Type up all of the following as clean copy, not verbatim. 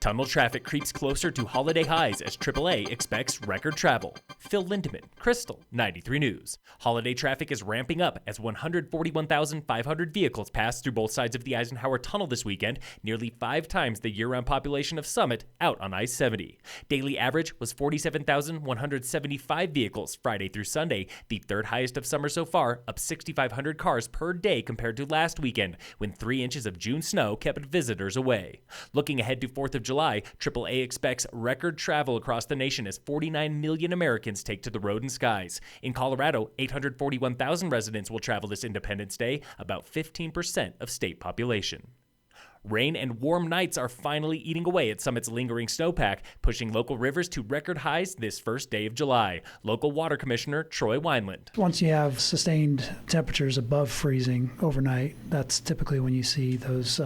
Tunnel traffic creeps closer to holiday highs as AAA expects record travel. Phil Lindeman, Krystal, 93 News. Holiday traffic is ramping up as 141,500 vehicles passed through both sides of the Eisenhower Tunnel this weekend, nearly 5 times the year-round population of Summit out on I-70. Daily average was 47,175 vehicles Friday through Sunday, the third highest of summer so far, up 6,500 cars per day compared to last weekend, when 3 inches of June snow kept visitors away. Looking ahead to 4th of July, AAA expects record travel across the nation as 49 million Americans take to the road and skies. In Colorado, 841,000 residents will travel this Independence Day, about 15% of state population. Rain and warm nights are finally eating away at Summit's lingering snowpack, pushing local rivers to record highs this first day of July. Local Water Commissioner Troy Wineland. Once you have sustained temperatures above freezing overnight, that's typically when you see those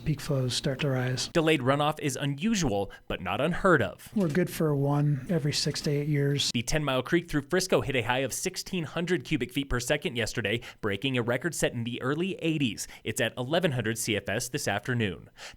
peak flows start to rise. Delayed runoff is unusual, but not unheard of. We're good for one every 6 to 8 years. The Tenmile Creek through Frisco hit a high of 1,600 cubic feet per second yesterday, breaking a record set in the early 80s. It's at 1,100 CFS this afternoon.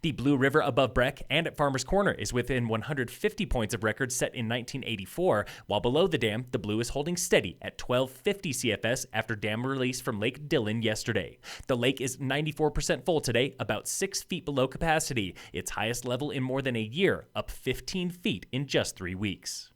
The Blue River above Breck and at Farmers Corner is within 150 points of records set in 1984, while below the dam, the Blue is holding steady at 1,250 CFS after dam release from Lake Dillon yesterday. The lake is 94% full today, about 6 feet below capacity, its highest level in more than a year, up 15 feet in just 3 weeks.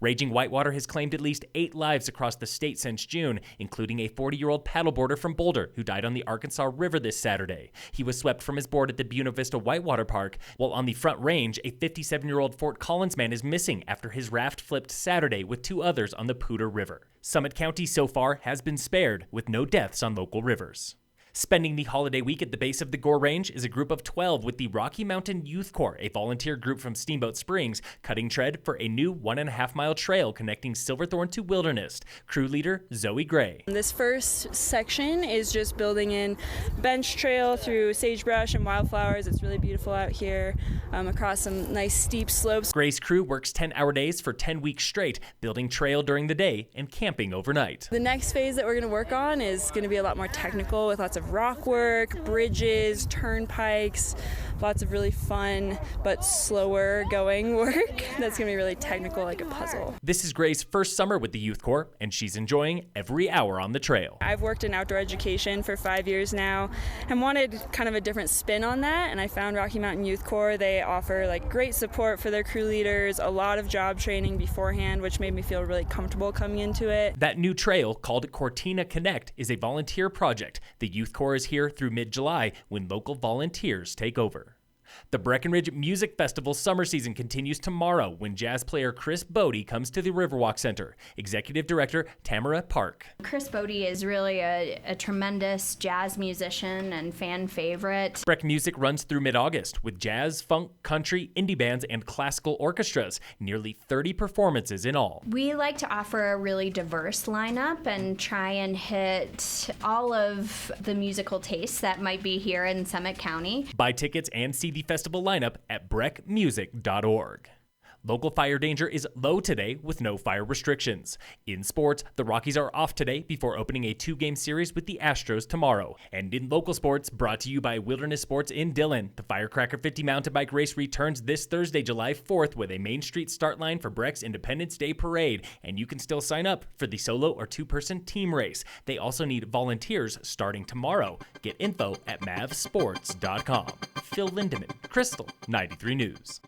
Raging whitewater has claimed at least 8 lives across the state since June, including a 40-year-old paddleboarder from Boulder who died on the Arkansas River this Saturday. He was swept from his board at the Buena Vista Whitewater Park, while on the Front Range, a 57-year-old Fort Collins man is missing after his raft flipped Saturday with 2 others on the Poudre River. Summit County so far has been spared, with no deaths on local rivers. Spending the holiday week at the base of the Gore Range is a group of 12 with the Rocky Mountain Youth Corps, a volunteer group from Steamboat Springs, cutting tread for a new 1.5-mile trail connecting Silverthorne to Wilderness. Crew leader Zoe Gray. This first section is just building in bench trail through sagebrush and wildflowers. It's really beautiful out here, across some nice steep slopes. Gray's crew works 10-hour days for 10 weeks straight, building trail during the day and camping overnight. The next phase that we're going to work on is going to be a lot more technical with lots of rock work, bridges, turnpikes, lots of really fun but slower going work. That's going to be really technical, like a puzzle. This is Gray's first summer with the Youth Corps, and she's enjoying every hour on the trail. I've worked in outdoor education for 5 years now and wanted kind of a different spin on that, and I found Rocky Mountain Youth Corps. They offer like great support for their crew leaders, a lot of job training beforehand, which made me feel really comfortable coming into it. That new trail, called Cortina Connect, is a volunteer project. The Youth Corps is here through mid-July when local volunteers take over. The Breckenridge Music Festival summer season continues tomorrow when jazz player Chris Bodie comes to the Riverwalk Center. Executive Director Tamara Park. Chris Bodie is really a tremendous jazz musician and fan favorite. Breck Music runs through mid-August with jazz, funk, country, indie bands, and classical orchestras. Nearly 30 performances in all. We like to offer a really diverse lineup and try and hit all of the musical tastes that might be here in Summit County. Buy tickets and see the festival lineup at breckmusic.org. Local fire danger is low today with no fire restrictions. In sports, the Rockies are off today before opening a 2-game series with the Astros tomorrow. And in local sports, brought to you by Wilderness Sports in Dillon, the Firecracker 50 mountain bike race returns this Thursday, July 4th with a Main Street start line for Breck's Independence Day Parade. And you can still sign up for the solo or 2-person team race. They also need volunteers starting tomorrow. Get info at mavsports.com. Phil Lindeman, Krystal, 93 News.